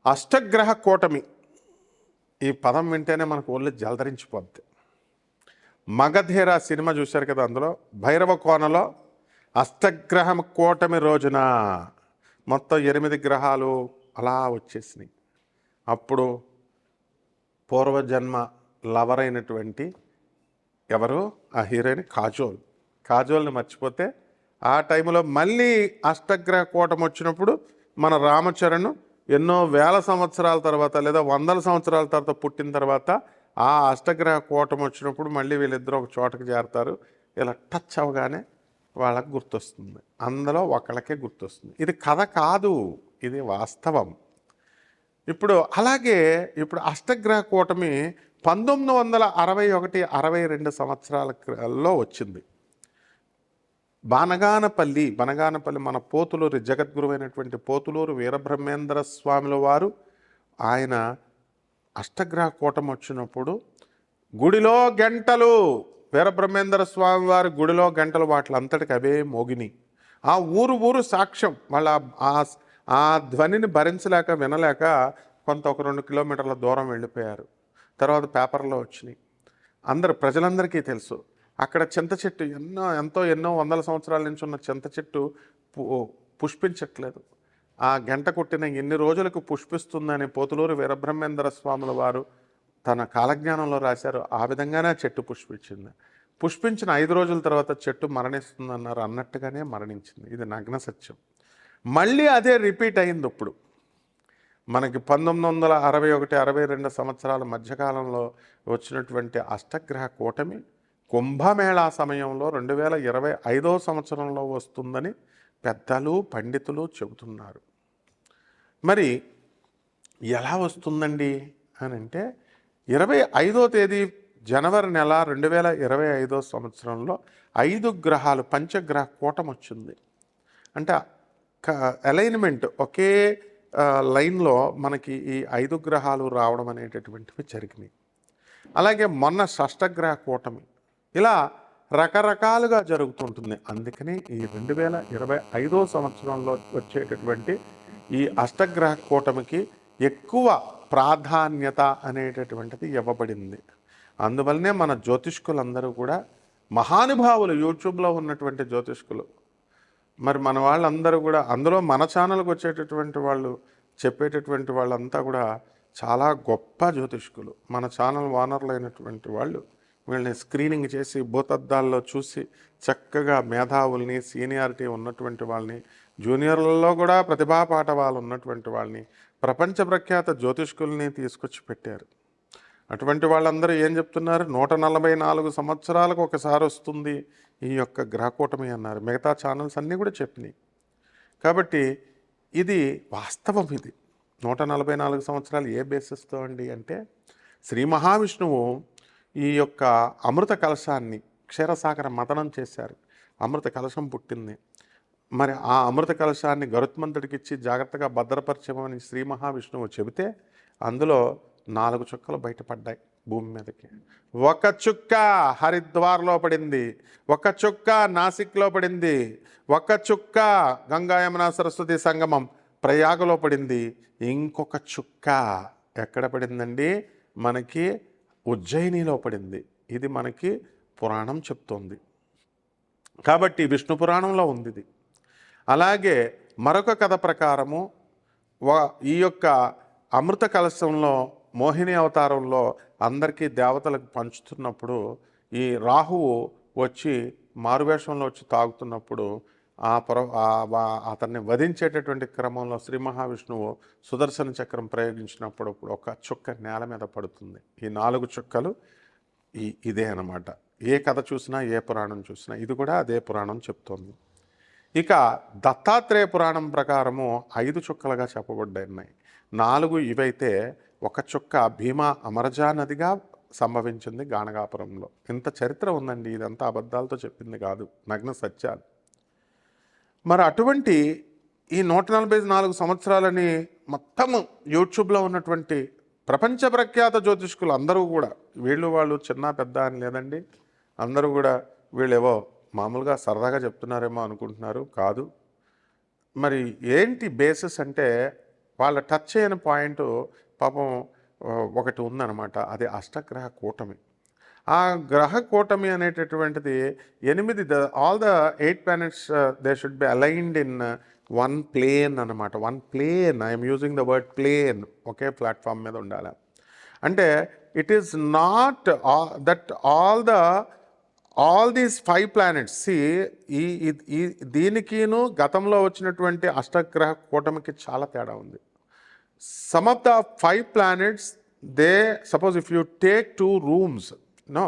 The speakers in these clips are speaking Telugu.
అష్టగ్రహ కూటమి ఈ పదం వింటేనే మనకు ఒళ్ళు జలధరించిపోద్ది. మగధీర సినిమా చూశారు కదా, అందులో భైరవ కోనలో అష్టగ్రహ కూటమి రోజున మొత్తం 8 గ్రహాలు అలా వచ్చేసినాయి. అప్పుడు పూర్వజన్మ లవర్ అయినటువంటి ఎవరు ఆ హీరోయిన్ కాజోల్ని మర్చిపోతే ఆ టైంలో మళ్ళీ అష్టగ్రహ కూటమి వచ్చినప్పుడు మన రామచరణ్ ఎన్నో వేల సంవత్సరాల తర్వాత లేదా వందల సంవత్సరాల తర్వాత పుట్టిన తర్వాత ఆ అష్టగ్రహ కూటమి వచ్చినప్పుడు మళ్ళీ వీళ్ళిద్దరూ ఒక చోటకి చేరతారు. ఇలా టచ్ అవగానే వాళ్ళకి గుర్తొస్తుంది, అందులో ఒకళ్ళకే గుర్తొస్తుంది. ఇది కథ కాదు, ఇది వాస్తవం. ఇప్పుడు అలాగే ఇప్పుడు అష్టగ్రహ కూటమి 1961, 62 సంవత్సరాలలో వచ్చింది. బనగానపల్లి మన పోతులూరు జగద్గురువైనటువంటి పోతులూరు వీరబ్రహ్మేంద్ర స్వాముల వారు ఆయన అష్టగ్రహ కూటమి వచ్చినప్పుడు గుడిలో గంటలు, వీరబ్రహ్మేంద్ర స్వామి వారి గుడిలో గంటలు వాటిలంతటికి అవే మోగిని. ఆ ఊరు సాక్ష్యం. వాళ్ళ ఆ ధ్వనిని భరించలేక వినలేక కొంత ఒక 2 కిలోమీటర్ల దూరం వెళ్ళిపోయారు. తర్వాత పేపర్లో వచ్చినాయి, ప్రజలందరికీ తెలుసు. అక్కడ చింత చెట్టు ఎన్నో వందల సంవత్సరాల నుంచి ఉన్న చింత చెట్టు పుష్పించట్లేదు. ఆ గంట కొట్టిన ఎన్ని రోజులకు పుష్పిస్తుందని పోతులూరు వీరబ్రహ్మేంద్ర స్వాముల వారు తన కాలజ్ఞానంలో రాశారు. ఆ విధంగానే చెట్టు పుష్పించింది. పుష్పించిన 5 రోజుల తర్వాత చెట్టు మరణిస్తుందన్నారు, అన్నట్టుగానే మరణించింది. ఇది నగ్న సత్యం. మళ్ళీ అదే రిపీట్ అయింది. ఇప్పుడు మనకి 1961, 62 సంవత్సరాల మధ్యకాలంలో వచ్చినటువంటి అష్టగ్రహ కూటమి కుంభమేళా సమయంలో 2025 సంవత్సరంలో వస్తుందని పెద్దలు పండితులు చెబుతున్నారు. మరి ఎలా వస్తుందండి అని అంటే 25వ తేదీ జనవరి నెల 2025 సంవత్సరంలో 5 గ్రహాలు పంచగ్రహ కూటమి వచ్చింది. అంటే అలైన్మెంట్ ఒకే లైన్లో మనకి ఈ 5 గ్రహాలు రావడం అనేటటువంటివి జరిగినాయి. అలాగే మొన్న షష్టగ్రహ కూటమి, ఇలా రకరకాలుగా జరుగుతుంటుంది. అందుకని ఈ 2025 సంవత్సరంలో వచ్చేటటువంటి ఈ అష్టగ్రహ కూటమికి ఎక్కువ ప్రాధాన్యత అనేటటువంటిది ఇవ్వబడింది. అందువల్లనే మన జ్యోతిష్కులందరూ కూడా మహానుభావులు, యూట్యూబ్లో ఉన్నటువంటి జ్యోతిష్కులు, మరి మన వాళ్ళందరూ కూడా అందులో మన ఛానల్కి వచ్చేటటువంటి వాళ్ళు చెప్పేటటువంటి వాళ్ళంతా కూడా చాలా గొప్ప జ్యోతిష్కులు. మన ఛానల్ ఓనర్లు అయినటువంటి వాళ్ళు వీళ్ళని స్క్రీనింగ్ చేసి భూతద్దాల్లో చూసి చక్కగా మేధావుల్ని, సీనియారిటీ ఉన్నటువంటి వాళ్ళని, జూనియర్లలో కూడా ప్రతిభా పాఠవాలు ఉన్నటువంటి వాళ్ళని, ప్రపంచ ప్రఖ్యాత జ్యోతిష్కుల్ని తీసుకొచ్చి పెట్టారు. అటువంటి వాళ్ళందరూ ఏం చెప్తున్నారు, 144 సంవత్సరాలకు ఒకసారి వస్తుంది ఈ యొక్క గ్రహకూటమి అన్నారు. మిగతా ఛానల్స్ అన్నీ కూడా చెప్పినాయి. కాబట్టి ఇది వాస్తవం. ఇది 144 సంవత్సరాలు ఏ బేసిస్తో అండి అంటే, శ్రీ మహావిష్ణువు ఈ యొక్క అమృత కలశాన్ని క్షీరసాగర మతనం చేశారు. అమృత కలశం పుట్టింది. మరి ఆ అమృత కలశాన్ని గరుత్మంతుడికి ఇచ్చి జాగ్రత్తగా భద్రపరచమని శ్రీ మహావిష్ణువు చెబితే అందులో 4 చుక్కలు బయటపడ్డాయి భూమి మీదకి. ఒక చుక్క హరిద్వార్లో పడింది, ఒక చుక్క నాసిక్లో పడింది, ఒక చుక్క గంగా యమున సరస్వతి సంగమం ప్రయాగలో పడింది, ఇంకొక చుక్క ఎక్కడ పడిందండి, మనకి ఉజ్జయినిలో పడింది. ఇది మనకి పురాణం చెప్తోంది. కాబట్టి విష్ణు పురాణంలో ఉంది ఇది. అలాగే మరొక కథ ప్రకారము ఈ యొక్క అమృత కలశంలో మోహిని అవతారంలో అందరికీ దేవతలకు పంచుతున్నప్పుడు ఈ రాహువు వచ్చి మారువేషంలో వచ్చి తాగుతున్నప్పుడు అతన్ని వధించేటటువంటి క్రమంలో శ్రీ మహావిష్ణువు సుదర్శన చక్రం ప్రయోగించినప్పుడు ఒక చుక్క నేల మీద పడుతుంది. ఈ 4 చుక్కలు ఇదే అన్నమాట. ఏ కథ చూసినా, ఏ పురాణం చూసినా ఇది కూడా అదే పురాణం చెప్తోంది. ఇక దత్తాత్రేయ పురాణం ప్రకారము 5 చుక్కలుగా చెప్పబడ్డాయి. 4 ఇవైతే ఒక చుక్క భీమా అమరజా నదిగా సంభవించింది గాణగాపురంలో. ఇంత చరిత్ర ఉందండి. ఇదంతా అబద్ధాలతో చెప్పింది కాదు, నగ్న సత్యాలు. మరి అటువంటి ఈ 144 సంవత్సరాలని మొత్తం యూట్యూబ్లో ఉన్నటువంటి ప్రపంచ ప్రఖ్యాత జ్యోతిష్కులు అందరూ కూడా, వాళ్ళు చిన్న పెద్ద అని లేదండి, అందరూ కూడా వీళ్ళేవో మామూలుగా సరదాగా చెప్తున్నారేమో అనుకుంటున్నారు. కాదు. మరి ఏంటి బేసిస్ అంటే వాళ్ళ టచ్ చేయని పాయింట్ పాపం ఒకటి ఉందన్నమాట. అది అష్టగ్రహ కూటమి. ఆ గ్రహ కూటమి అనేటటువంటిది 8 all the 8 planets they should be aligned in one plane అనమాట. One plane, I'm using the word plane, ఒకే ప్లాట్ఫామ్ మీద ఉండాలి. అంటే it is not that all these 5 planets ఈ దీనికిను గతంలో వచ్చినటువంటి అష్టగ్రహ కూటమికి చాలా తేడా ఉంది. Some of the 5 planets, they suppose if you take 2 rooms, no,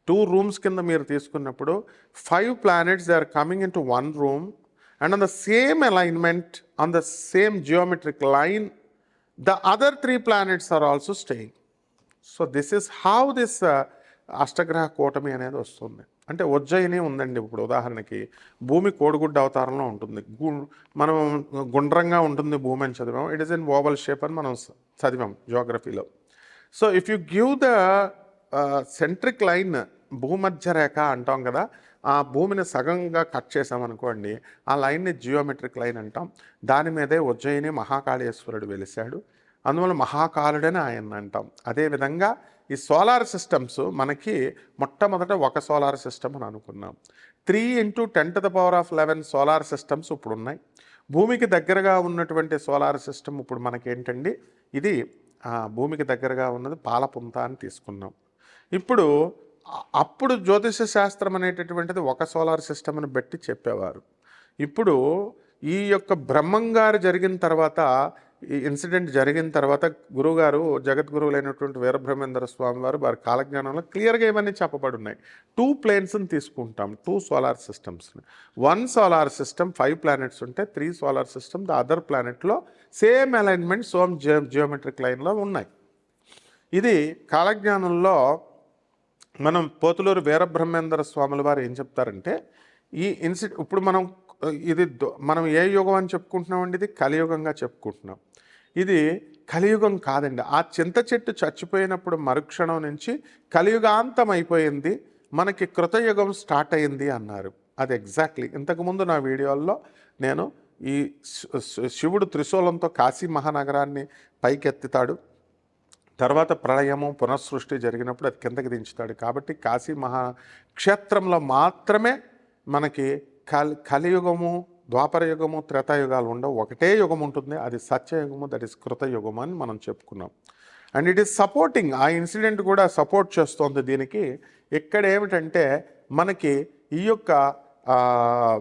2 rooms కింద మీరు తీసుకున్నప్పుడు 5 planets they are coming into one room and on the same alignment, on the same geometric line, the other 3 planets are also staying. So this is how this అష్టగ్రహ కూటమి అనేది వస్తుంది. అంటే ఉజ్జయిని ఉందండి. ఇప్పుడు ఉదాహరణకి భూమి కోడిగుడ్డ అవతారంలో ఉంటుంది. మనం గుండ్రంగా ఉంటుంది భూమి అని చదివాం. It is in oval shape అని మనం చదివాం జియోగ్రఫీలో. So if you give the centric line, భూమధ్య రేఖ అంటాం కదా, ఆ భూమిని సగంగా కట్ చేసామనుకోండి, ఆ లైన్ని జియోమెట్రిక్ లైన్ అంటాం. దాని మీదే ఉజ్జయిని మహాకాళేశ్వరుడు వెలిశాడు. అందువల్ల మహాకాలుడని ఆయన అంటాం. అదేవిధంగా ఈ సోలార్ సిస్టమ్స్ మనకి మొట్టమొదట ఒక సోలార్ సిస్టమ్ అని అనుకున్నాం. 3 × 10⁻11 సోలార్ సిస్టమ్స్ ఇప్పుడు ఉన్నాయి. భూమికి దగ్గరగా ఉన్నటువంటి సోలార్ సిస్టమ్ ఇప్పుడు మనకేంటండి, ఇది భూమికి దగ్గరగా ఉన్నది పాలపుంత అని తీసుకున్నాం. ఇప్పుడు అప్పుడు జ్యోతిష శాస్త్రం అనేటటువంటిది ఒక సోలార్ సిస్టమ్ని బట్టి చెప్పేవారు. ఇప్పుడు ఈ యొక్క బ్రహ్మంగారు జరిగిన తర్వాత, ఈ ఇన్సిడెంట్ జరిగిన తర్వాత గురువుగారు, జగద్గురువులైనటువంటి వీరబ్రహ్మేంద్ర స్వామి వారి కాలజ్ఞానంలో క్లియర్గా ఇవన్నీ చెప్పబడి ఉన్నాయి. 2 ప్లేన్స్ని తీసుకుంటాం, 2 సోలార్ సిస్టమ్స్ని. 1 సోలార్ సిస్టమ్ 5 ప్లానెట్స్ ఉంటే 3 సోలార్ సిస్టమ్ ద అదర్ ప్లానెట్లో సేమ్ అలైన్మెంట్ జియోమెట్రిక్ లైన్లో ఉన్నాయి. ఇది కాలజ్ఞానంలో మనం పోతులూరు వీరబ్రహ్మేంద్ర స్వాముల వారు ఏం చెప్తారంటే, ఈ ఇప్పుడు మనం ఏ యుగం అని చెప్పుకుంటున్నామండి? ఇది కలియుగంగా చెప్పుకుంటున్నాం. ఇది కలియుగం కాదండి. ఆ చింత చెట్టు చచ్చిపోయినప్పుడు మరుక్షణం నుంచి కలియుగాంతం అయిపోయింది, మనకి కృతయుగం స్టార్ట్ అయింది అన్నారు. అది ఎగ్జాక్ట్లీ ఇంతకుముందు నా వీడియోల్లో నేను ఈ శివుడు త్రిశూలంతో కాశీ మహానగరాన్ని పైకెత్తుతాడు, తర్వాత ప్రళయము పునఃసృష్టి జరిగినప్పుడు అది కిందకి దించుతాడు. కాబట్టి కాశీ మహాక్షేత్రంలో మాత్రమే మనకి కలియుగము, ద్వాపరయుగము, త్రేతాయుగాలు ఉండవు. ఒకటే యుగం ఉంటుంది, అది సత్యయుగము, దట్ ఈస్ కృతయుగము అని మనం చెప్పుకున్నాం. అండ్ ఇట్ ఈస్ సపోర్టింగ్, ఆ ఇన్సిడెంట్ కూడా సపోర్ట్ చేస్తోంది దీనికి. ఇక్కడ ఏమిటంటే మనకి ఈ యొక్క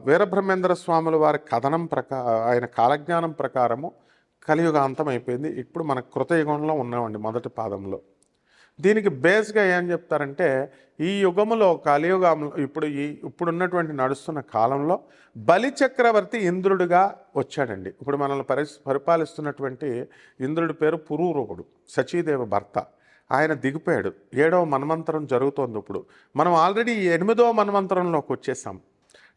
వీరబ్రహ్మేంద్ర స్వాముల వారి కథనం ఆయన కాలజ్ఞానం ప్రకారము కలియుగాంతం అయిపోయింది. ఇప్పుడు మన కృతయుగంలో ఉన్నామండి, మొదటి పాదంలో. దీనికి బేస్గా ఏం చెప్తారంటే, ఈ యుగములో కలియుగంలో ఇప్పుడున్నటువంటి నడుస్తున్న కాలంలో బలి చక్రవర్తి ఇంద్రుడిగా వచ్చాడండి. ఇప్పుడు మనల్ని పరిపాలిస్తున్నటువంటి ఇంద్రుడి పేరు పురూరవుడు, సచీదేవి భర్త. ఆయన దిగిపోయాడు. 7వ మన్వంతరం జరుగుతోంది. ఇప్పుడు మనం ఆల్రెడీ 8వ మన్వంతరంలోకి వచ్చేసాం.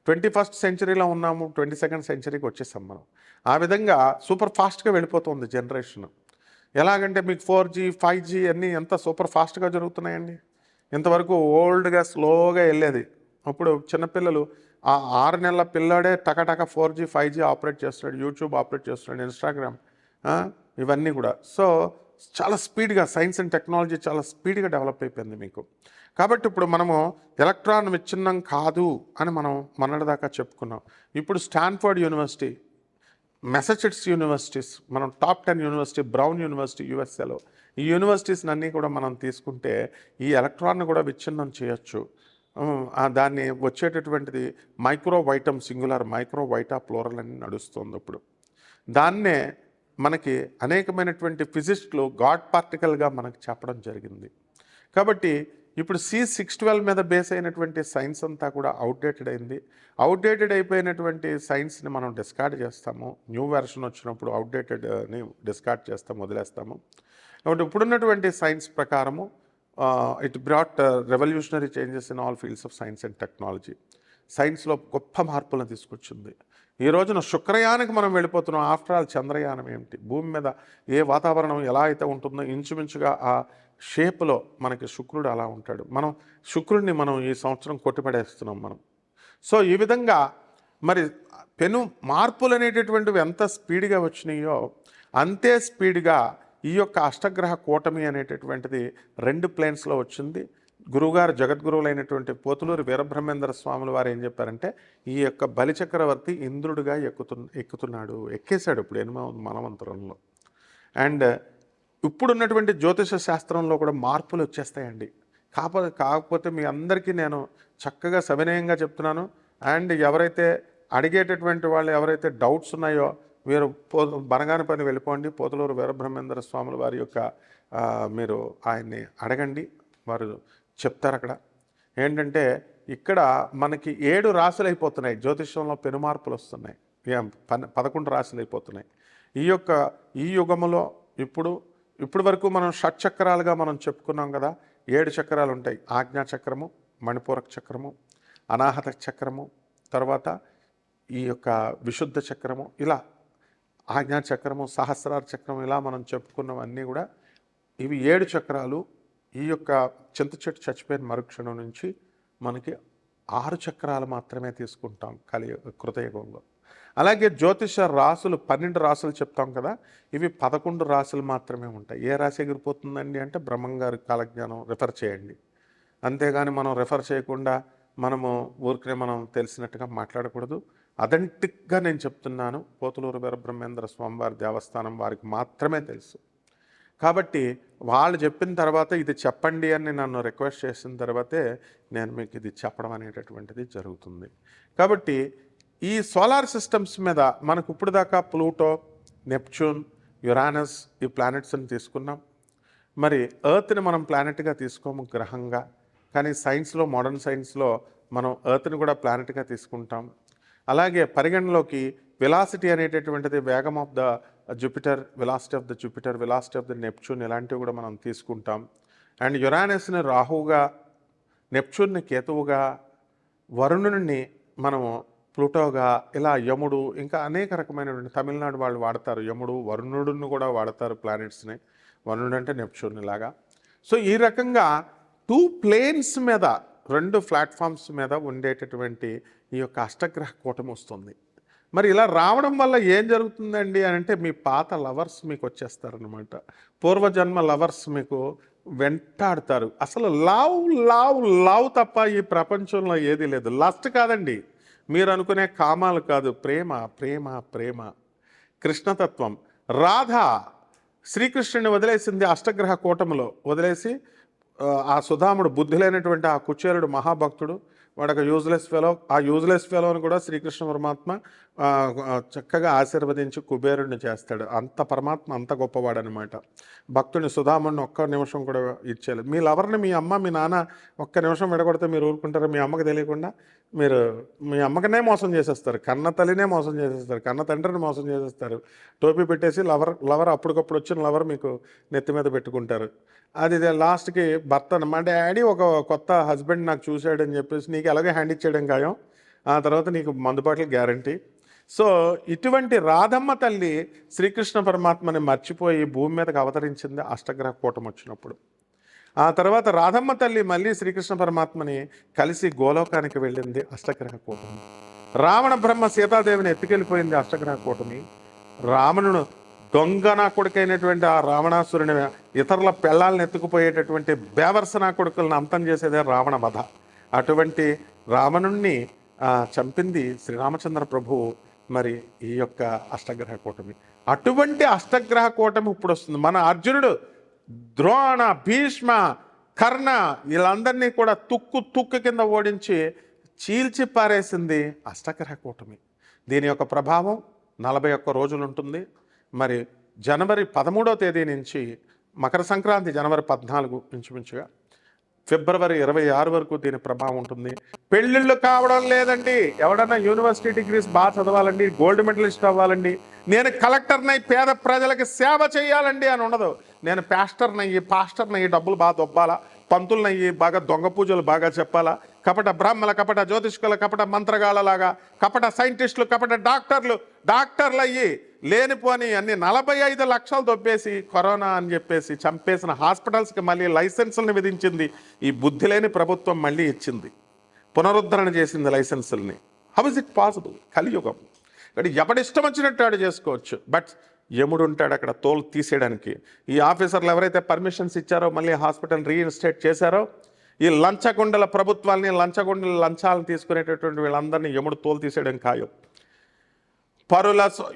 21st సెంచరీలో ఉన్నాము, 22nd సెంచరీకి వచ్చేసాం మనం. ఆ విధంగా సూపర్ ఫాస్ట్గా వెళ్ళిపోతుంది జనరేషన్. ఎలాగంటే మీకు 4G 5G అన్నీ ఎంత సూపర్ ఫాస్ట్గా జరుగుతున్నాయండి. ఇంతవరకు ఓల్డ్గా స్లోగా వెళ్ళేది. ఇప్పుడు చిన్నపిల్లలు 6 నెలల పిల్లాడే టకటక 4G 5G ఆపరేట్ చేస్తున్నాడు, యూట్యూబ్ ఆపరేట్ చేస్తున్నాడు, ఇన్స్టాగ్రామ్, ఇవన్నీ కూడా. సో చాలా స్పీడ్గా సైన్స్ అండ్ టెక్నాలజీ చాలా స్పీడ్గా డెవలప్ అయిపోయింది మీకు. కాబట్టి ఇప్పుడు మనము ఎలక్ట్రాన్ విచ్ఛిన్నం కాదు అని మనం మొన్నటిదాకా చెప్పుకున్నాం. ఇప్పుడు స్టాన్ఫర్డ్ యూనివర్సిటీ, మెసచ్యూసెట్స్ యూనివర్సిటీస్, మనం టాప్ 10 యూనివర్సిటీ, బ్రౌన్ యూనివర్సిటీ యూఎస్ఏలో, ఈ యూనివర్సిటీస్ని అన్నీ కూడా మనం తీసుకుంటే ఈ ఎలక్ట్రాన్ను కూడా విచ్ఛిన్నం చేయొచ్చు. దాన్ని వచ్చేటటువంటిది మైక్రోవైటమ్ సింగులర్, మైక్రోవైటా ప్లూరల్ అని నడుస్తుంది ఇప్పుడు. దాన్నే మనకి అనేకమైనటువంటి ఫిజిస్ట్లు గాడ్ పార్టికల్గా మనకు చెప్పడం జరిగింది. కాబట్టి ఇప్పుడు C612 మీద బేస్ అయినటువంటి సైన్స్ అంతా కూడా అవుట్డేటెడ్ అయింది. అవుట్డేటెడ్ అయిపోయినటువంటి సైన్స్ని మనం డిస్కార్డ్ చేస్తాము. న్యూ వెర్షన్ వచ్చినప్పుడు అవుట్డేటెడ్ని డిస్కార్డ్ చేస్తాము, వదిలేస్తాము. కాబట్టి ఇప్పుడున్నటువంటి సైన్స్ ప్రకారము it brought revolutionary changes in all fields of science and technology. సైన్స్లో గొప్ప మార్పులను తీసుకొచ్చింది. ఈ రోజున శుక్రయానికి మనం వెళ్ళిపోతున్నాం. ఆఫ్టర్ ఆల్ చంద్రయానం ఏమిటి, భూమి మీద ఏ వాతావరణం ఎలా అయితే ఉంటుందో ఇంచుమించుగా ఆ షేప్లో మనకి శుక్రుడు అలా ఉంటాడు. మనం శుక్రుడిని మనం ఈ సంవత్సరం కొట్టిపడేస్తున్నాం మనం. సో ఈ విధంగా మరి పెను మార్పులు అనేటటువంటివి ఎంత స్పీడ్గా వచ్చినాయో అంతే స్పీడ్గా ఈ యొక్క అష్టగ్రహ కూటమి అనేటటువంటిది 2 ప్లేన్స్లో వచ్చింది. గురువుగారు జగద్గురువులైనటువంటి పోతులూరి వీరబ్రహ్మేంద్ర స్వాముల వారు ఏం చెప్పారంటే, ఈ యొక్క బలిచక్రవర్తి ఇంద్రుడిగా ఎక్కుతున్నాడు, ఎక్కేశాడు ఇప్పుడు 8వ మనవంతరంలో. అండ్ ఇప్పుడున్నటువంటి జ్యోతిష శాస్త్రంలో కూడా మార్పులు వచ్చేస్తాయండి. కాకపోతే మీ అందరికీ నేను చక్కగా సవినయంగా చెప్తున్నాను. అండ్ ఎవరైతే అడిగేటటువంటి వాళ్ళు ఎవరైతే డౌట్స్ ఉన్నాయో మీరు బనగానపల్లి వెళ్ళిపోండి. పోతులూరు వీరబ్రహ్మేంద్ర స్వాముల వారి యొక్క మీరు ఆయన్ని అడగండి, వారు చెప్తారు. అక్కడ ఏంటంటే ఇక్కడ మనకి 7 రాశులు అయిపోతున్నాయి. జ్యోతిష్యంలో పెనుమార్పులు వస్తున్నాయి. 11 రాశులు అయిపోతున్నాయి. ఈ యుగములో ఇప్పుడు వరకు మనం షట్చక్రాలుగా మనం చెప్పుకున్నాం కదా. 7 చక్రాలు ఉంటాయి. ఆజ్ఞా చక్రము, మణిపూరక చక్రము, అనాహత చక్రము, తర్వాత ఈ యొక్క విశుద్ధ చక్రము, ఇలా ఆజ్ఞా చక్రము, సహస్రార చక్రం, ఇలా మనం చెప్పుకున్నవన్నీ కూడా ఇవి 7 చక్రాలు. ఈ యొక్క చింత చెట్టు చచ్చిపోయిన మరుక్షణం నుంచి మనకి 6 చక్రాలు మాత్రమే తీసుకుంటాం కృతయుగంలో. అలాగే జ్యోతిష రాసులు 12 రాసులు చెప్తాం కదా, ఇవి 11 రాసులు మాత్రమే ఉంటాయి. ఏ రాశి ఎగిరిపోతుందండి అంటే బ్రహ్మంగారి కాలజ్ఞానం రిఫర్ చేయండి. అంతేగాని మనం రిఫర్ చేయకుండా మనము ఊరికనే మనం తెలిసినట్టుగా మాట్లాడకూడదు. అథెంటిక్గా నేను చెప్తున్నాను. పోతులూరు వీరబ్రహ్మేంద్ర స్వామివారి దేవస్థానం వారికి మాత్రమే తెలుసు. కాబట్టి వాళ్ళు చెప్పిన తర్వాత ఇది చెప్పండి అని నన్ను రిక్వెస్ట్ చేసిన తర్వాతే నేను మీకు ఇది చెప్పడం అనేటటువంటిది జరుగుతుంది. కాబట్టి ఈ సోలార్ సిస్టమ్స్ మీద మనకు ఇప్పుడు దాకా ప్లూటో, నెప్ట్యూన్, యురానస్ ఈ ప్లానెట్స్ని తీసుకున్నాం. మరి ఎర్త్ని మనం ప్లానెట్గా తీసుకోము, గ్రహంగా. కానీ సైన్స్లో, మోడర్న్ సైన్స్లో మనం ఎర్త్ని కూడా ప్లానెట్గా తీసుకుంటాం. అలాగే పరిగణలోకి వెలాసిటీ అనేటటువంటిది వేగం of the Jupiter, velocity of the Jupiter, velocity of the Neptune, ఇలాంటివి కూడా మనం తీసుకుంటాం. అండ్ యురానస్ని రాహువుగా, నెప్ట్యూన్ని కేతువుగా, వరుణుని మనము ప్లూటోగా, ఇలా యముడు, ఇంకా అనేక రకమైనటువంటి తమిళనాడు వాళ్ళు వాడతారు యముడు, వరుణుడిని కూడా వాడతారు ప్లానెట్స్ని. వరుణుడు అంటే నెప్ట్యూన్ లాగా. సో ఈ రకంగా 2 ప్లేన్స్ మీద, 2 ప్లాట్ఫామ్స్ మీద ఉండేటటువంటి ఈ యొక్క అష్టగ్రహ కూటమి వస్తుంది. మరి ఇలా రావడం వల్ల ఏం జరుగుతుందండి అని అంటే, మీ పాత లవర్స్ మీకు వచ్చేస్తారనమాట. పూర్వజన్మ లవర్స్ మీకు వెంటాడుతారు. అసలు లవ్ లవ్ లవ్ తప్ప ఈ ప్రపంచంలో ఏది లేదు. లస్ట్ కాదండి, మీరు అనుకునే కామాలు కాదు, ప్రేమ ప్రేమ ప్రేమ. కృష్ణతత్వం. రాధ శ్రీకృష్ణుని వదిలేసింది అష్టగ్రహ కూటమిలో, వదిలేసి ఆ సుధాముడు, బుద్ధి లేనటువంటి ఆ కుచేరుడు మహాభక్తుడు, వాడు ఒక యూజ్లెస్ ఫెలో. ఆ యూజ్లెస్ ఫెలోని కూడా శ్రీకృష్ణ పరమాత్మ చక్కగా ఆశీర్వదించి కుబేరుడిని చేస్తాడు. అంత పరమాత్మ అంత గొప్పవాడు అనమాట. భక్తుని సుధాముడిని ఒక్క నిమిషం కూడా ఇచ్చేయలేదు. మీ లవర్ని మీ అమ్మ మీ నాన్న ఒక్క నిమిషం విడగొడితే మీరు ఊరుకుంటారు? మీ అమ్మకి తెలియకుండా మీరు మీ అమ్మకనే మోసం చేసేస్తారు, కన్న తల్లినే మోసం చేసేస్తారు, కన్న తండ్రిని మోసం చేసేస్తారు. టోపీ పెట్టేసి లవర్ అప్పటికప్పుడు వచ్చిన లవర్ మీకు నెత్తి మీద పెట్టుకుంటారు. అది లాస్ట్కి భర్త, మా డాడీ ఒక కొత్త హస్బెండ్ నాకు చూశాడని చెప్పేసి నీకు ఎలాగో హ్యాండ్ ఇచ్చేయడం ఖాయం, ఆ తర్వాత నీకు మందుబాటలు గ్యారంటీ. సో ఇటువంటి రాధమ్మ తల్లి శ్రీకృష్ణ పరమాత్మని మర్చిపోయి భూమి మీదకి అవతరించింది అష్టగ్రహ కూటమి వచ్చినప్పుడు. ఆ తర్వాత రాధమ్మ తల్లి మళ్ళీ శ్రీకృష్ణ పరమాత్మని కలిసి గోలోకానికి వెళ్ళింది అష్టగ్రహ కూటమి. రావణ బ్రహ్మ సీతాదేవిని ఎత్తుకెళ్ళిపోయింది అష్టగ్రహ కూటమి. రావణుడు దొంగ నా కొడుకైనటువంటి ఆ రావణాసురుని, ఇతరుల పెళ్ళాలను ఎత్తుకుపోయేటటువంటి బేవర్సనా కొడుకులను అంతం చేసేదే రావణ వధ. అటువంటి రావణుణ్ణి చంపింది శ్రీరామచంద్ర ప్రభువు. మరి ఈ యొక్క అష్టగ్రహ కూటమి, అటువంటి అష్టగ్రహ కూటమి ఇప్పుడు వస్తుంది. మన అర్జునుడు ద్రోణ, భీష్మ, కర్ణ వీళ్ళందరినీ కూడా తుక్కు కింద ఓడించి చీల్చి పారేసింది అష్టగ్రహ కూటమి. దీని యొక్క ప్రభావం 41 రోజులు ఉంటుంది. మరి జనవరి 13వ తేదీ నుంచి మకర సంక్రాంతి జనవరి 14 ఇంచుమించుగా ఫిబ్రవరి 26 వరకు దీని ప్రభావం ఉంటుంది. పెళ్ళిళ్ళు కావడం లేదండి. ఎవడన్నా యూనివర్సిటీ డిగ్రీస్ బాగా చదవాలండి, గోల్డ్ మెడలిస్ట్ అవ్వాలండి, నేను కలెక్టర్నై పేద ప్రజలకు సేవ చేయాలండి అని ఉండదు. నేను పాస్టర్నయ్యి డబ్బులు బాగా దొబ్బాలా, పంతులనయ్యి బాగా దొంగ పూజలు బాగా చెప్పాలా, కపట బ్రాహ్మల, కపట జ్యోతిష్కుల, కపట మంత్రగాళ్ళలాగా, కపట సైంటిస్టులు, కపట డాక్టర్లు అయ్యి లేనిపోని అన్ని 45 లక్షలు దొబ్బేసి కరోనా అని చెప్పేసి చంపేసిన హాస్పిటల్స్కి మళ్ళీ లైసెన్సులను విధించింది ఈ బుద్ధి లేని ప్రభుత్వం. మళ్ళీ ఇచ్చింది, పునరుద్ధరణ చేసింది లైసెన్సుల్ని. How is it possible? కలియుగం. కాబట్టి ఎవడిష్టం వచ్చినట్టు ఆడు చేసుకోవచ్చు. బట్ యముడు ఉంటాడు అక్కడ తోలు తీసేయడానికి. ఈ ఆఫీసర్లు ఎవరైతే పర్మిషన్స్ ఇచ్చారో మళ్ళీ హాస్పిటల్ రీఇన్స్టేట్ చేశారో, ఈ లంచగొండల ప్రభుత్వాల్ని, లంచాలను తీసుకునేటటువంటి వీళ్ళందరినీ యముడు తోలు తీసేయడం ఖాయం.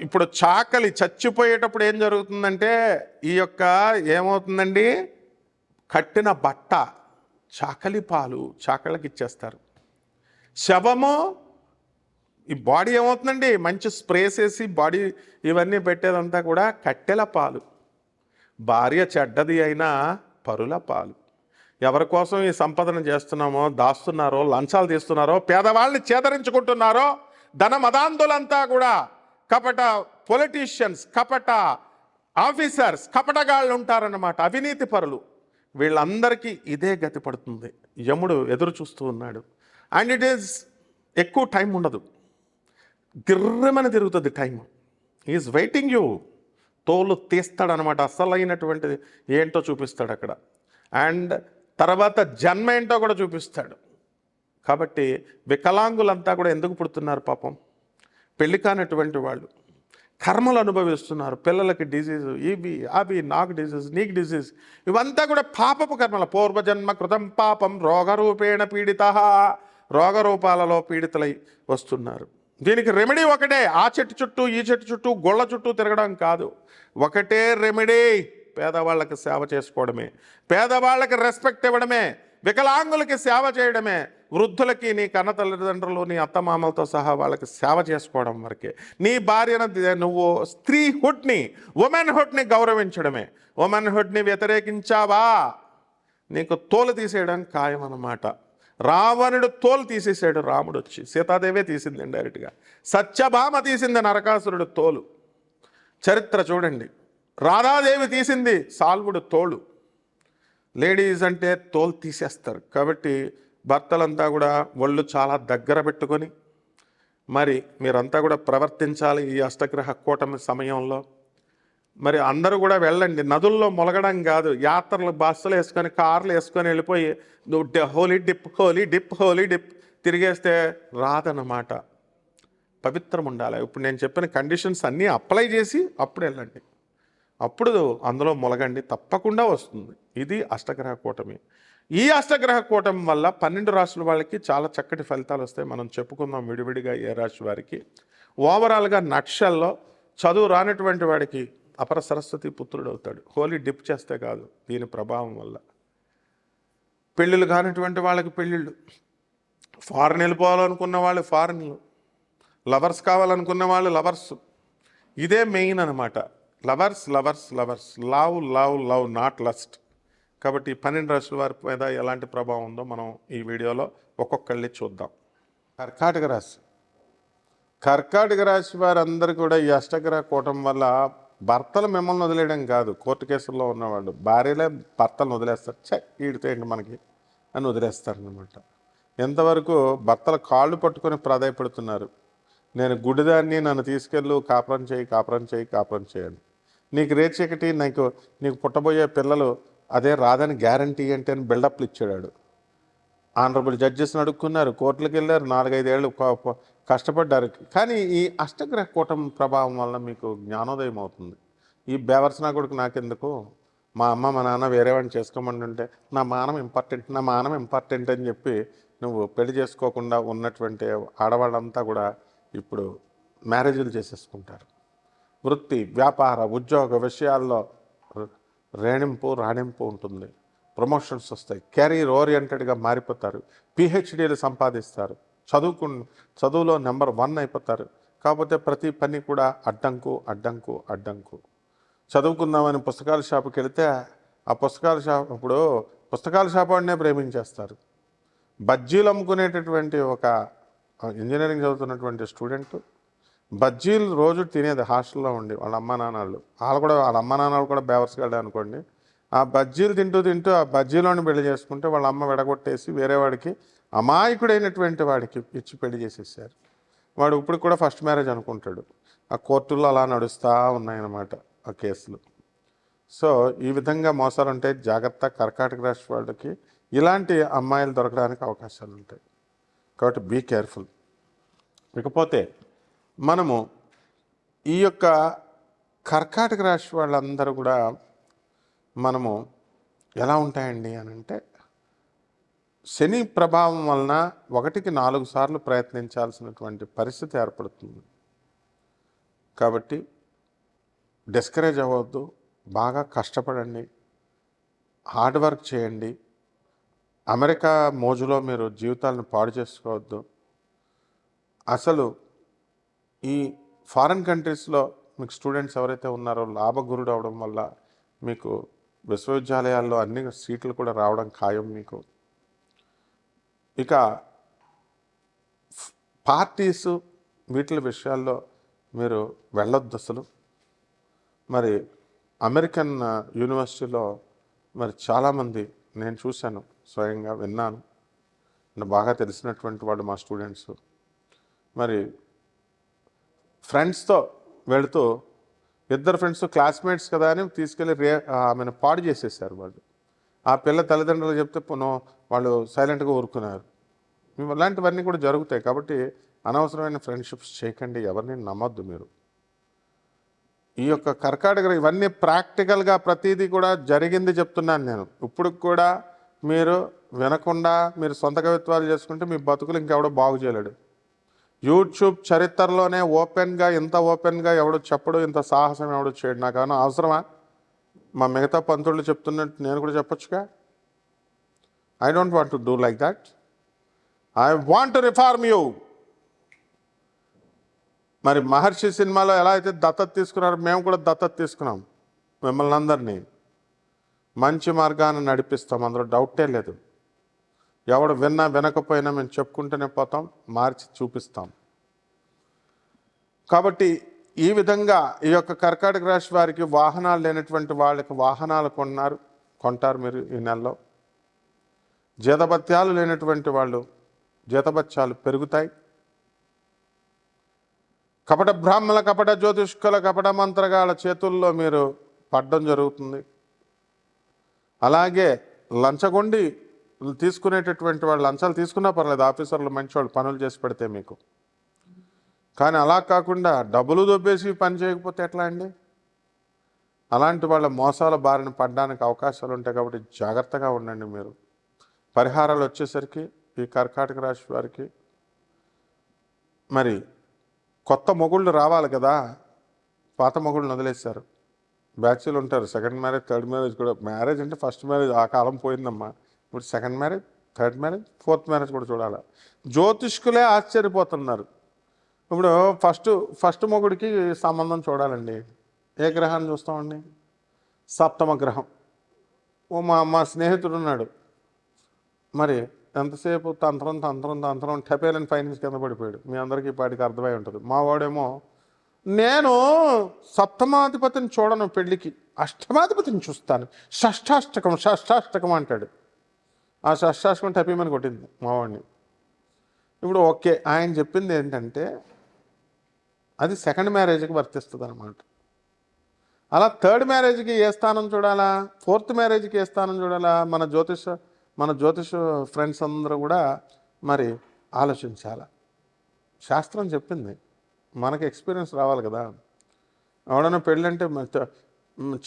ఇప్పుడు చాకలి చచ్చిపోయేటప్పుడు ఏం జరుగుతుందంటే, ఈ యొక్క ఏమవుతుందండి, కట్టిన బట్ట చాకలి పాలు చాకళ్ళకి ఇచ్చేస్తారు. శవము, ఈ బాడీ ఏమవుతుందండి, మంచి స్ప్రేస్ వేసి బాడీ ఇవన్నీ పెట్టేదంతా కూడా కట్టెల పాలు. భార్య చెడ్డది అయినా పరుల పాలు. ఎవరి కోసం ఈ సంపదను చేస్తున్నామో, దాస్తున్నారో, లంచాలు తీస్తున్నారో, పేదవాళ్ళని చేదరించుకుంటున్నారో, ధన మదాంధులంతా కూడా కపట పొలిటీషియన్స్, కపట ఆఫీసర్స్, కపటగాళ్ళు ఉంటారన్నమాట, అవినీతి పరులు. వీళ్ళందరికీ ఇదే గతి పడుతుంది. యముడు ఎదురు చూస్తూ ఉన్నాడు. అండ్ ఇట్ ఈజ్ ఎక్కువ టైం ఉండదు, గిర్రమని తిరుగుతుంది టైం. Is waiting you. తోలు తీస్తాడనమాట, అసలైనటువంటిది ఏంటో చూపిస్తాడు అక్కడ. అండ్ తర్వాత జన్మ ఏంటో కూడా చూపిస్తాడు. కాబట్టి వికలాంగులంతా కూడా ఎందుకు పుడుతున్నారు పాపం? పెళ్లి కానటువంటి వాళ్ళు కర్మలు అనుభవిస్తున్నారు. పిల్లలకి డిజీజ్, ఇవి అవి, నాకు డిజీజ్, నీకు డిజీజ్, ఇవంతా కూడా పాపపు కర్మల. పూర్వజన్మ కృతం పాపం రోగరూపేణ పీడిత, రోగరూపాలలో పీడితులై వస్తున్నారు. దీనికి రెమెడీ ఒకటే, ఆ చెట్టు చుట్టూ ఈ చెట్టు చుట్టూ గొళ్ళ చుట్టూ తిరగడం కాదు. ఒకటే రెమెడీ, పేదవాళ్ళకి సేవ చేసుకోవడమే, పేదవాళ్ళకి రెస్పెక్ట్ ఇవ్వడమే, వికలాంగులకి సేవ చేయడమే, వృద్ధులకి నీ కన్న తల్లిదండ్రులు, నీ అత్తమామలతో సహా వాళ్ళకి సేవ చేసుకోవడం వరకే. నీ భార్యను నువ్వు స్త్రీహుడ్ని, ఉమెన్హుడ్ని గౌరవించడమే. ఉమెన్హుడ్ని వ్యతిరేకించావా, నీకు తోలు తీసేయడం ఖాయం అన్నమాట. రావణుడు తోలు తీసేసాడు, రాముడు వచ్చి. సీతాదేవే తీసింది డైరెక్ట్గా. సత్యభామ తీసింది నరకాసురుడు తోలు. చరిత్ర చూడండి. రాధాదేవి తీసింది సాల్వుడు తోలు. లేడీస్ అంటే తోలు తీసేస్తారు. కాబట్టి భర్తలంతా కూడా ఒళ్ళు చాలా దగ్గర పెట్టుకొని మరి మీరంతా కూడా ప్రవర్తించాలి ఈ అష్టగ్రహ కూటమి సమయంలో. మరి అందరూ కూడా వెళ్ళండి. నదుల్లో మొలగడం కాదు, యాత్రలు బస్సులు వేసుకొని, కార్లు వేసుకొని వెళ్ళిపోయి holy dip, holy dip, holy dip తిరిగేస్తే రాదన్నమాట. పవిత్రం ఉండాలి. ఇప్పుడు నేను చెప్పిన కండిషన్స్ అన్నీ అప్లై చేసి అప్పుడు వెళ్ళండి, అప్పుడు అందులో మొలగండి, తప్పకుండా వస్తుంది. ఇది అష్టగ్రహ కూటమి. ఈ అష్టగ్రహ కూటమి వల్ల 12 రాశుల వాళ్ళకి చాలా చక్కటి ఫలితాలు వస్తాయి. మనం చెప్పుకుందాం విడివిడిగా ఏ రాశి వారికి. ఓవరాల్గా నక్షల్లో చదువు రానటువంటి వాడికి అపర సరస్వతి పుత్రుడు అవుతాడు. హోలీ డిప్ చేస్తే కాదు, దీని ప్రభావం వల్ల. పెళ్ళిళ్ళు కానిటువంటి వాళ్ళకి పెళ్ళిళ్ళు, ఫారెన్ వెళ్ళిపోవాలనుకున్న వాళ్ళు ఫారెన్లు, లవర్స్ కావాలనుకున్న వాళ్ళు లవర్స్. ఇదే మెయిన్ అనమాట. Lovers lovers lovers, love love love, not lust. కాబట్టి 12 రాశుల వారి మీద ఎలాంటి ప్రభావం ఉందో మనం ఈ వీడియోలో ఒక్కొక్కళ్ళని చూద్దాం. కర్కాటక రాశి. కర్కాటక రాశి వారందరూ కూడా ఈ అష్టగ్రహ కూటమి వల్ల భర్తలు మిమ్మల్ని వదిలేయడం కాదు, కోర్టు కేసుల్లో ఉన్నవాళ్ళు భార్యలే భర్తలను వదిలేస్తారు. వీడితో ఏంటి మనకి అని వదిలేస్తారనమాట. ఎంతవరకు భర్తల కాళ్ళు పట్టుకొని ప్రాధాయపడుతున్నారు. నేను గుడిదాన్ని, నన్ను తీసుకెళ్ళు, కాపురం చేయి, కాపురం చేయి, కాపురం చేయండి. నీకు రేచీకటి, నీకు పుట్టబోయే పిల్లలు అదే రాదని గ్యారంటీ అంటే అని బిల్డప్లు ఇచ్చాడు. ఆనరబుల్ జడ్జెస్ని అడుక్కున్నారు, కోర్టులకు వెళ్ళారు, 4-5 ఏళ్ళు కష్టపడ్డారు. కానీ ఈ అష్టగ్రహ కూటమి ప్రభావం వల్ల మీకు జ్ఞానోదయం అవుతుంది. ఈ బేవర్సనా కొడుకు నాకెందుకు, మా అమ్మ మా నాన్న వేరే వాడిని చేసుకోమంటుంటే నా మానం ఇంపార్టెంట్ అని చెప్పి నువ్వు పెళ్లి చేసుకోకుండా ఉన్నటువంటి ఆడవాళ్ళంతా కూడా ఇప్పుడు మ్యారేజీలు చేసేసుకుంటారు. వృత్తి, వ్యాపార, ఉద్యోగ విషయాల్లో రాణింపు ఉంటుంది. ప్రమోషన్స్ వస్తాయి. కెరీర్ ఓరియంటెడ్గా మారిపోతారు. పిహెచ్డీలు సంపాదిస్తారు. చదువులో నెంబర్ 1 అయిపోతారు. కాకపోతే ప్రతి పని కూడా అడ్డంకు. చదువుకుందామని పుస్తకాల షాపుకి వెళితే ఆ పుస్తకాల షాప్ వాడినే ప్రేమించేస్తారు. బజ్జీలు అమ్ముకునేటటువంటి ఒక ఇంజనీరింగ్ చదువుతున్నటువంటి స్టూడెంట్ బజ్జీలు రోజు తినేది హాస్టల్లో ఉండి, వాళ్ళ అమ్మ నాన్నలు కూడా బేవర్స్గాడే అనుకోండి. ఆ బజ్జీలు తింటూ ఆ బజ్జీలోని పెళ్లి చేసుకుంటే వాళ్ళ అమ్మ విడగొట్టేసి వేరే వాడికి, అమాయకుడైనటువంటి వాడికి ఇచ్చి పెళ్లి చేసేసారు. వాడు ఇప్పుడు కూడా ఫస్ట్ మ్యారేజ్ అనుకుంటాడు. ఆ కోర్టుల్లో అలా నడుస్తూ ఉన్నాయన్నమాట ఆ కేసులు. సో ఈ విధంగా మోసాలు ఉంటాయి. జాగ్రత్త. కర్కాటక రాశి వాళ్ళకి ఇలాంటి అమ్మాయిలు దొరకడానికి అవకాశాలు ఉంటాయి. కాబట్టి బీ కేర్ఫుల్. ఇకపోతే మనము ఈ యొక్క కర్కాటక రాశి వాళ్ళందరూ కూడా మనము ఎలా ఉంటాయండి అని అంటే, శని ప్రభావం వలన 1కి 4 సార్లు ప్రయత్నించాల్సినటువంటి పరిస్థితి ఏర్పడుతుంది. కాబట్టి డిస్కరేజ్ అవ్వద్దు, బాగా కష్టపడండి, హార్డ్ వర్క్ చేయండి. అమెరికా మోజులో మీరు జీవితాలను పాడు చేసుకోవద్దు. అసలు ఈ ఫారిన్ కంట్రీస్లో మీకు స్టూడెంట్స్ ఎవరైతే ఉన్నారో లాభగురుడు అవడం వల్ల మీకు విశ్వవిద్యాలయాల్లో అన్ని సీట్లు కూడా రావడం ఖాయం మీకు. ఇక పార్టీస్ వీటి విషయాల్లో మీరు వెళ్ళొద్దు అసలు. మరి అమెరికన్ యూనివర్సిటీలో మరి చాలామంది నేను చూశాను, స్వయంగా విన్నాను, బాగా తెలిసినటువంటి వాళ్ళు మా స్టూడెంట్స్ మరి ఫ్రెండ్స్తో వెళుతూ, ఇద్దరు ఫ్రెండ్స్ క్లాస్మేట్స్ కదా అని తీసుకెళ్ళి ఆమెను పాడు చేసేసారు వాళ్ళు. ఆ పిల్ల తల్లిదండ్రులు చెప్తే వాళ్ళు సైలెంట్గా ఊరుకున్నారు. ఇలాంటివన్నీ కూడా జరుగుతాయి. కాబట్టి అనవసరమైన ఫ్రెండ్షిప్స్ చేయకండి, ఎవరిని నమ్మొద్దు మీరు. ఈ యొక్క కర్కాటక ఇవన్నీ ప్రాక్టికల్గా ప్రతిదీ కూడా జరిగింది చెప్తున్నాను నేను. ఇప్పుడు కూడా మీరు వినకుండా మీరు సొంత కవిత్వాలు చేసుకుంటే మీ బతుకులు ఇంకెవడో బాగు చేయలేడు. యూట్యూబ్ చరిత్రలోనే ఇంత ఓపెన్గా ఎవడు చెప్పడు, ఇంత సాహసం ఎవడు చేయడు. నాకు ఏమైనా అవసరమా? మా మిగతా పంతుళ్ళు చెప్తున్నట్టు నేను కూడా చెప్పొచ్చుగా. I don't want to do like that. I want to reform you. మరి మహర్షి సినిమాలో ఎలా అయితే దత్తత తీసుకున్నారో మేము కూడా దత్తత తీసుకున్నాం. మిమ్మల్ని అందరినీ మంచి మార్గాన్ని నడిపిస్తాం, అందులో డౌటే లేదు. ఎవడు విన్నా వినకపోయినా మేము చెప్పుకుంటూనే పోతాం, మార్చి చూపిస్తాం. కాబట్టి ఈ విధంగా ఈ యొక్క కర్కాటక రాశి వారికి వాహనాలు లేనటువంటి వాళ్ళకి వాహనాలు కొంటారు మీరు ఈ నెలలో. జీతభత్యాలు లేనటువంటి వాళ్ళు జీతభత్యాలు పెరుగుతాయి. కపట బ్రాహ్మణ, కపట జ్యోతిష్కుల, కపట మంత్రగాళ్ళ చేతుల్లో మీరు పడడం జరుగుతుంది. అలాగే లంచగొండి తీసుకునేటటువంటి వాళ్ళు, లంచాలు తీసుకున్నా పర్లేదు, ఆఫీసర్లు మంచివాళ్ళు పనులు చేసి పెడితే మీకు. కానీ అలా కాకుండా డబ్బులు దొబ్బేసి పని చేయకపోతే ఎట్లా అండి? అలాంటి వాళ్ళ మోసాల బారిన పడడానికి అవకాశాలు ఉంటాయి. కాబట్టి జాగ్రత్తగా ఉండండి మీరు. పరిహారాలు వచ్చేసరికి ఈ కర్కాటక రాశి వారికి మరి కొత్త మొగుళ్ళు రావాలి కదా, పాత మొగుళ్ళని వదిలేశారు. బ్యాచ్లు ఉంటారు, సెకండ్ మ్యారేజ్, థర్డ్ మ్యారేజ్ కూడా. మ్యారేజ్ అంటే ఫస్ట్ మ్యారేజ్ ఆ కాలం పోయిందమ్మా. ఇప్పుడు second marriage, third marriage, fourth marriage కూడా చూడాలి. జ్యోతిష్కులే ఆశ్చర్యపోతున్నారు. ఇప్పుడు ఫస్ట్ మొగుడికి సంబంధం చూడాలండి. ఏ గ్రహాన్ని చూస్తామండి? సప్తమ గ్రహం. మా స్నేహితుడు ఉన్నాడు, మరి ఎంతసేపు తంత్రం టెపేలని ఫైనాన్స్ కింద పడిపోయాడు. మీ అందరికీ పాటికి అర్థమై ఉంటుంది. మా వాడేమో నేను సప్తమాధిపతిని చూడను పెళ్ళికి, అష్టమాధిపతిని చూస్తాను, షష్టాష్టకం అంటాడు. ఆ షష్టాష్టకం టపీమని కొట్టింది మా వాడిని. ఇప్పుడు ఓకే, ఆయన చెప్పింది ఏంటంటే అది సెకండ్ మ్యారేజ్కి వర్తిస్తుంది అన్నమాట. అలా థర్డ్ మ్యారేజ్కి ఏ స్థానం చూడాలా, ఫోర్త్ మ్యారేజ్కి ఏ స్థానం చూడాలా? మన జ్యోతిష ఫ్రెండ్స్ అందరూ కూడా మరి ఆలోచించాలి. శాస్త్రం చెప్పింది, మనకి ఎక్స్పీరియన్స్ రావాలి కదా. ఎవడన్నా పెళ్ళంటే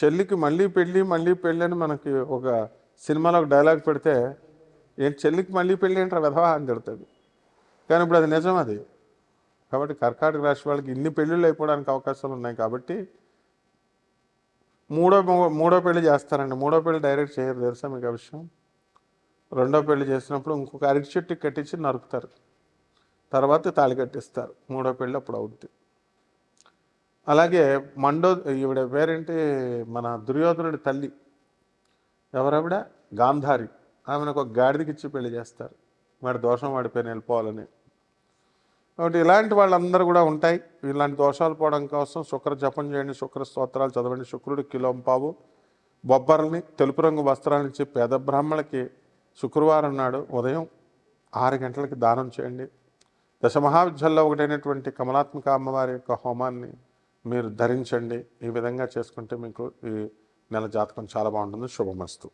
చెల్లికి మళ్ళీ పెళ్ళి అని మనకి ఒక సినిమాలో ఒక డైలాగ్ పెడితే, ఏంటి చెల్లికి మళ్ళీ పెళ్ళి ఏంట్రా విధవా అని తిడతాడు. కానీ ఇప్పుడు అది నిజం అది. కాబట్టి కర్కాటక రాశి వాళ్ళకి ఇన్ని పెళ్ళిళ్ళు అయిపోవడానికి అవకాశాలు ఉన్నాయి. కాబట్టి మూడో పెళ్లి చేస్తారండి. మూడో పెళ్లి డైరెక్ట్ చేయరు, తెలుసా మీకు ఆ విషయం? రెండో పెళ్లి చేసినప్పుడు ఇంకొక అరటి చెట్టు కట్టించి నరుకుతారు, తర్వాత తాళి కట్టిస్తారు. మూడో పెళ్ళి అప్పుడు అవుద్ది. అలాగే ఈవిడ పేరేంటి, మన దుర్యోధనుడి తల్లి ఎవరావిడ? గాంధారి. ఆమెను ఒక గాడిదకి ఇచ్చి పెళ్లి చేస్తారు, వాడి దోషం వాడిపోయిన వెళ్ళిపోవాలని. కాబట్టి ఇలాంటి వాళ్ళందరూ కూడా ఉంటాయి. ఇలాంటి దోషాలు పోవడం కోసం శుక్ర జపం చేయండి, శుక్ర స్తోత్రాలు చదవండి. శుక్రుడు కిలోంపావు బొబ్బర్ని తెలుపు రంగు వస్త్రాలు ఇచ్చి పేద బ్రాహ్మణులకి శుక్రవారం నాడు ఉదయం 6 గంటలకి దానం చేయండి. దశమహావిద్యల్లో ఒకటైనటువంటి కమలాత్మక అమ్మవారి యొక్క హోమాన్ని మీరు ధరించండి. ఈ విధంగా చేసుకుంటే మీకు ఈ నెల జాతకం చాలా బాగుంటుంది. శుభమస్తు.